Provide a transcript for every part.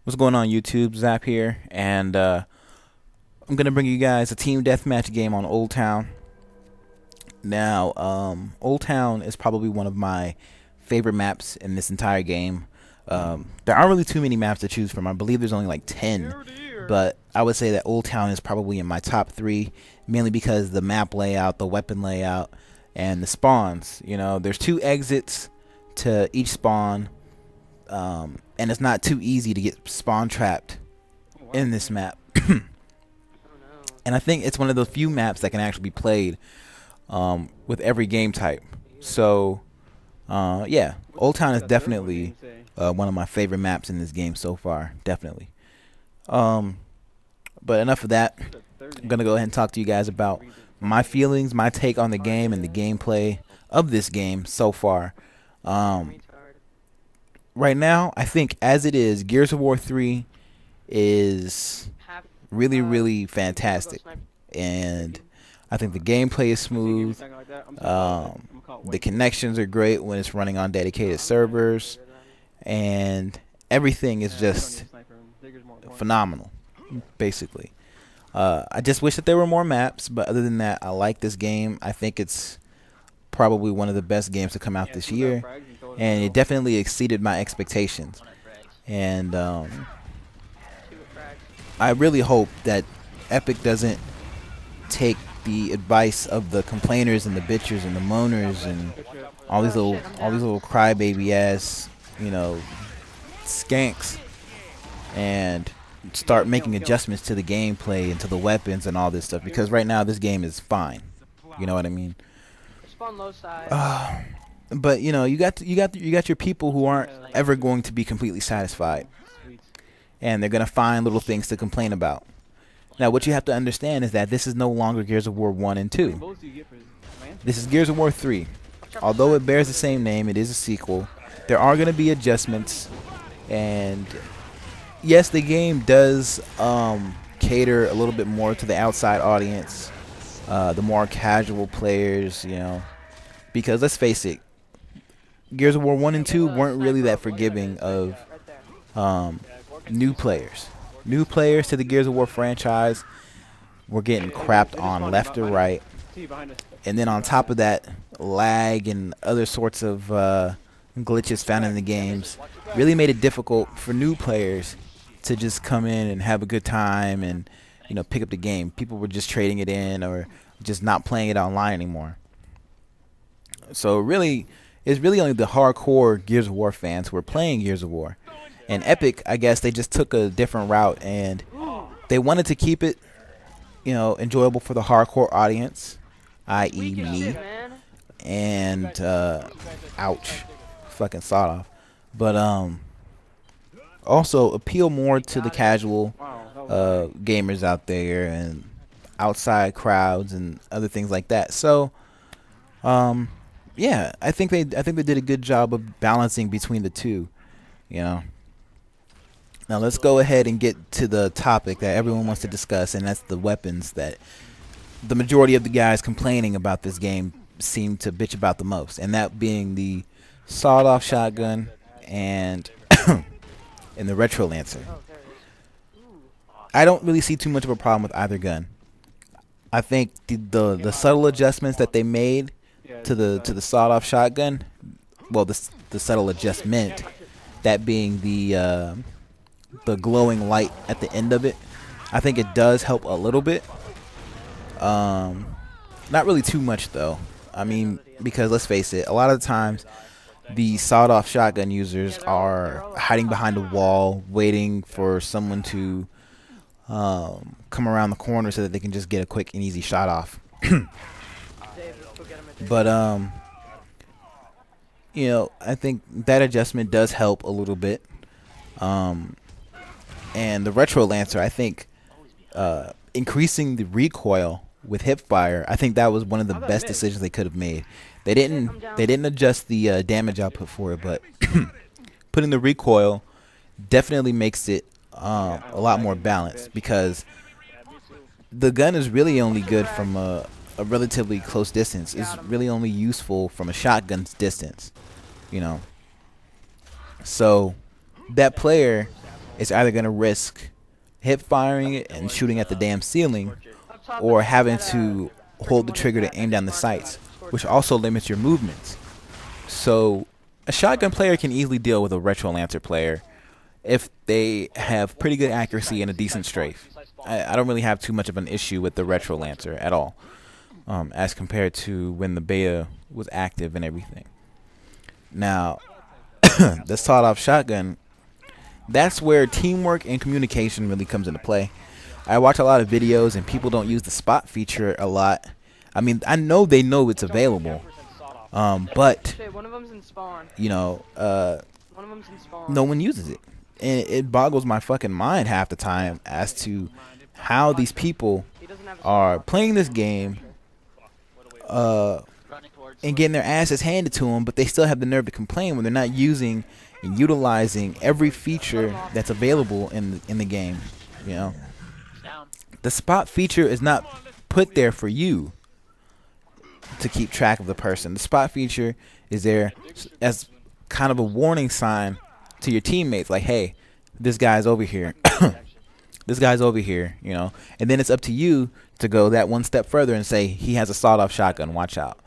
What's going on, YouTube? Zap here, and I'm gonna bring you guys a team deathmatch game on Old Town. Now, Old Town is probably one of my favorite maps in this entire game. There aren't really too many maps to choose from. I believe there's only like 10, but I would say that Old Town is probably in my top 3, mainly because the map layout, the weapon layout, and the spawns. You know, there's 2 exits to each spawn. And it's not too easy to get spawn trapped in this map. And I think it's one of the few maps that can actually be played with every game type. So, yeah, Old Town is definitely one of my favorite maps in this game so far, definitely. But enough of that. I'm going to go ahead and talk to you guys about my feelings, my take on the game, and the gameplay of this game so far. Right now, I think as it is, Gears of War 3 is really fantastic, and I think the gameplay is smooth. The connections are great when it's running on dedicated servers, and everything is just phenomenal, basically. I just wish that there were more maps, but other than that, I like this game. I think it's probably one of the best games to come out this year, and it definitely exceeded my expectations. And I really hope that Epic doesn't take the advice of the complainers and the bitchers and the moaners and all these little crybaby ass, you know, skanks, and start making adjustments to the gameplay and to the weapons and all this stuff, because right now this game is fine. You know what I mean? But you know, you got your people who aren't ever going to be completely satisfied, and they're gonna find little things to complain about. Now, what you have to understand is that this is no longer Gears of War 1 and 2. This is Gears of War 3. Although it bears the same name, it is a sequel. There are gonna be adjustments, and yes, the game does cater a little bit more to the outside audience, the more casual players, you know. Because let's face it, Gears of War 1 and 2 weren't really that forgiving of new players. New players to the Gears of War franchise were getting crapped on left or right. And then on top of that, lag and other sorts of glitches found in the games really made it difficult for new players to just come in and have a good time and, you know, pick up the game. People were just trading it in or just not playing it online anymore. So really, it's really only the hardcore Gears of War fans who are playing Gears of War. And Epic, I guess they just took a different route, and they wanted to keep it, you know, enjoyable for the hardcore audience, i.e. me, and ouch, fucking sawed off. But also appeal more to the casual gamers out there and outside crowds and other things like that. So yeah, I think they did a good job of balancing between the two, you know. Now let's go ahead and get to the topic that everyone wants to discuss, and that's the weapons that the majority of the guys complaining about this game seem to bitch about the most, and that being the sawed-off shotgun and and the retro lancer. I don't really see too much of a problem with either gun. I think the subtle adjustments that they made to the sawed-off shotgun, well, the subtle adjustment, that being the glowing light at the end of it, I think it does help a little bit. Not really too much though. I mean, because let's face it, a lot of the times the sawed-off shotgun users are hiding behind a wall, waiting for someone to come around the corner so that they can just get a quick and easy shot off. But you know, I think that adjustment does help a little bit. And the retro lancer, I think increasing the recoil with hipfire, I think that was one of the best decisions they could have made. They didn't adjust the damage output for it, but putting the recoil definitely makes it a lot more balanced, because the gun is really only good from a relatively close distance. It's really only useful from a shotgun's distance, you know. So that player it's either gonna risk hip firing it and shooting at the damn ceiling, or having to hold the trigger to aim down the sights, which also limits your movements. So a shotgun player can easily deal with a retro lancer player if they have pretty good accuracy and a decent strafe. I don't really have too much of an issue with the retro lancer at all, as compared to when the beta was active and everything. Now, the sawed-off shotgun, that's where teamwork and communication really comes into play. I watch a lot of videos and people don't use the spot feature a lot. I mean, I know they know it's available, but you know, no one uses it, and it boggles my fucking mind half the time as to how these people are playing this game and getting their asses handed to them, but they still have the nerve to complain when they're not using and utilizing every feature that's available in the game. You know, the spot feature is not put there for you to keep track of the person. The spot feature is there as kind of a warning sign to your teammates, like, hey, this guy's over here. This guy's over here, you know. And then it's up to you to go that one step further and say, he has a sawed-off shotgun, watch out.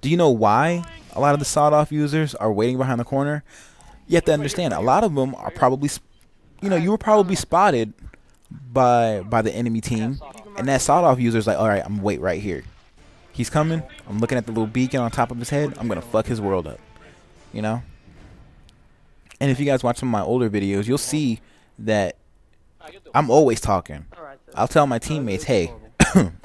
Do you know why a lot of the sawed-off users are waiting behind the corner? You have to understand, a lot of them are probably, you know, you were probably spotted by the enemy team, and that sawed-off user's like, all right, I'm wait right here. He's coming. I'm looking at the little beacon on top of his head. I'm gonna fuck his world up, you know. And if you guys watch some of my older videos, you'll see that I'm always talking. I'll tell my teammates, hey,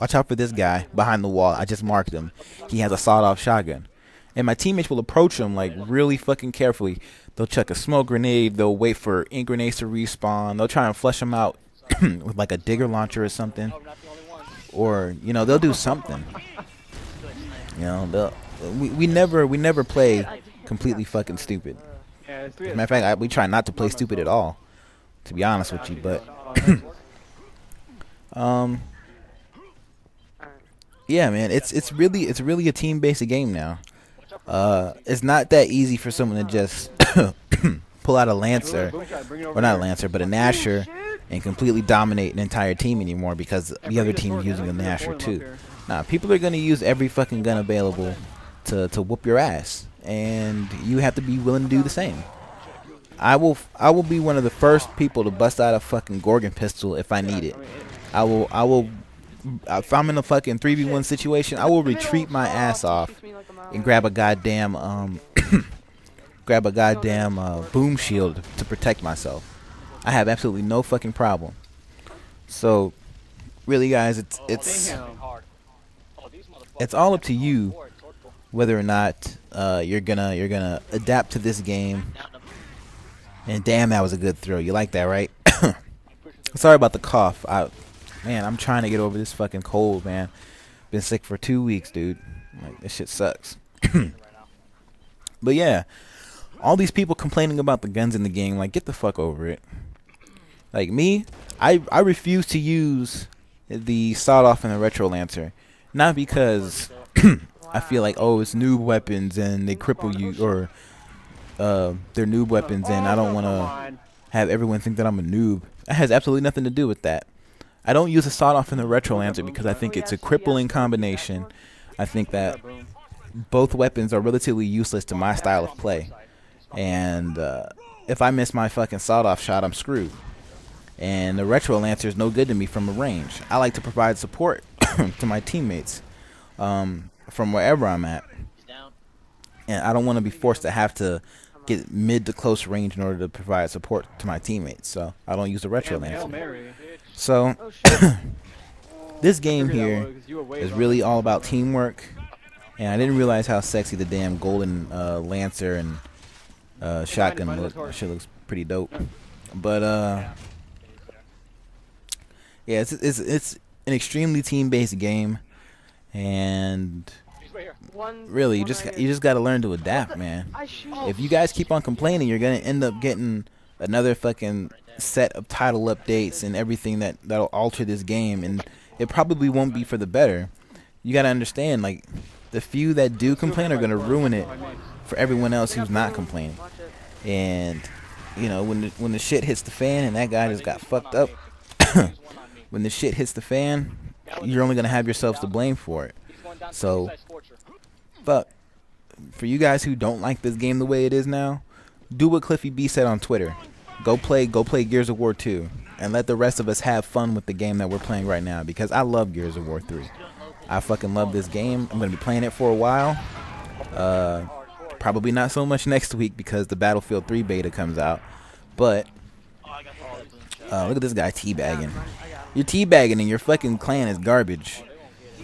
watch out for this guy behind the wall. I just marked him. He has a sawed-off shotgun. And my teammates will approach him like really fucking carefully. They'll chuck a smoke grenade. They'll wait for ink grenades to respawn. They'll try and flush him out with like a digger launcher or something. Or, you know, they'll do something. You know, we never play completely fucking stupid. As a matter of fact, we try not to play stupid at all, to be honest with you. But yeah, man, it's really a team-based game now. It's not that easy for someone to just pull out a lancer, or not a lancer, but a nasher, and completely dominate an entire team anymore because the other team is using a nasher too. Nah, people are gonna use every fucking gun available to whoop your ass, and you have to be willing to do the same. I will be one of the first people to bust out a fucking Gorgon pistol if I need it. I will if I'm in a fucking 3v1 situation, I will retreat my ass off and grab a goddamn boom shield to protect myself. I have absolutely no fucking problem. So really, guys, it's all up to you whether or not you're gonna adapt to this game. And damn, that was a good throw. You like that, right? Sorry about the cough. Man, I'm trying to get over this fucking cold, man. Been sick for 2 weeks, dude. Like, this shit sucks. But yeah, all these people complaining about the guns in the game, like, get the fuck over it. Like me, I refuse to use the sawed-off and the retro lancer, not because I feel like, oh, it's noob weapons and they cripple you, or they're noob weapons and I don't want to have everyone think that I'm a noob. That has absolutely nothing to do with that. I don't use a sawed-off and the retro lancer because I think it's a crippling combination. I think that both weapons are relatively useless to my style of play, and if I miss my fucking sawed-off shot, I'm screwed. And the retro lancer is no good to me from a range. I like to provide support to my teammates from wherever I'm at, and I don't want to be forced to have to get mid to close range in order to provide support to my teammates. So I don't use the retro lancer. So this game here is really all about teamwork, and I didn't realize how sexy the damn golden lancer and shotgun look. That shit looks pretty dope. But yeah, it's an extremely team-based game, and really, you just got to learn to adapt, man. If you guys keep on complaining, you're gonna end up getting another fucking set of title updates and everything that'll alter this game, and it probably won't be for the better. You gotta understand, like, the few that do complain are gonna ruin it for everyone else who's not complaining. And you know, when the shit hits the fan and that guy just got fucked up, when the shit hits the fan, you're only gonna have yourselves to blame for it. So, but for you guys who don't like this game the way it is now, do what Cliffy B said on Twitter. Go play Gears of War 2 and let the rest of us have fun with the game that we're playing right now, because I love Gears of War 3. I fucking love this game. I'm gonna be playing it for a while. Probably not so much next week because the Battlefield 3 beta comes out. But look at this guy teabagging. You're teabagging and your fucking clan is garbage.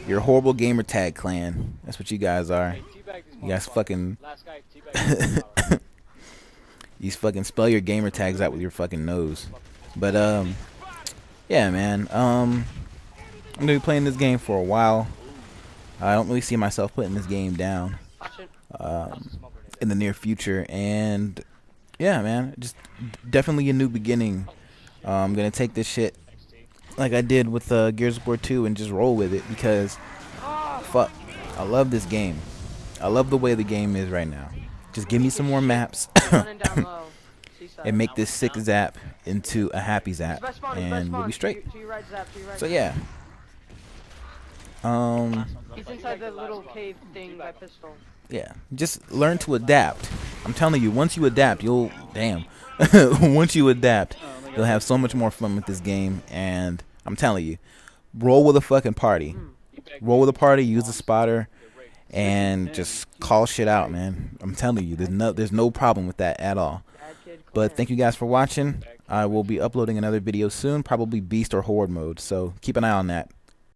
You're a horrible gamer tag clan. That's what you guys are. You guys fucking you fucking spell your gamer tags out with your fucking nose. But yeah, man. I'm gonna be playing this game for a while. I don't really see myself putting this game down in the near future. And yeah, man, just definitely a new beginning. I'm gonna take this shit like I did with Gears of War 2 and just roll with it, because fuck, I love this game. I love the way the game is right now. Just give me some more maps and make this sick zap into a happy zap, and we'll be straight. So yeah. He's inside the little cave thing by pistol. Yeah, just learn to adapt. I'm telling you, once you adapt, you'll once you adapt, you'll have so much more fun with this game. And I'm telling you, roll with a fucking party. Roll with a party, use a spotter, and just call shit out, man. I'm telling you, there's no problem with that at all. But thank you guys for watching. I will be uploading another video soon, probably Beast or Horde mode, so keep an eye on that.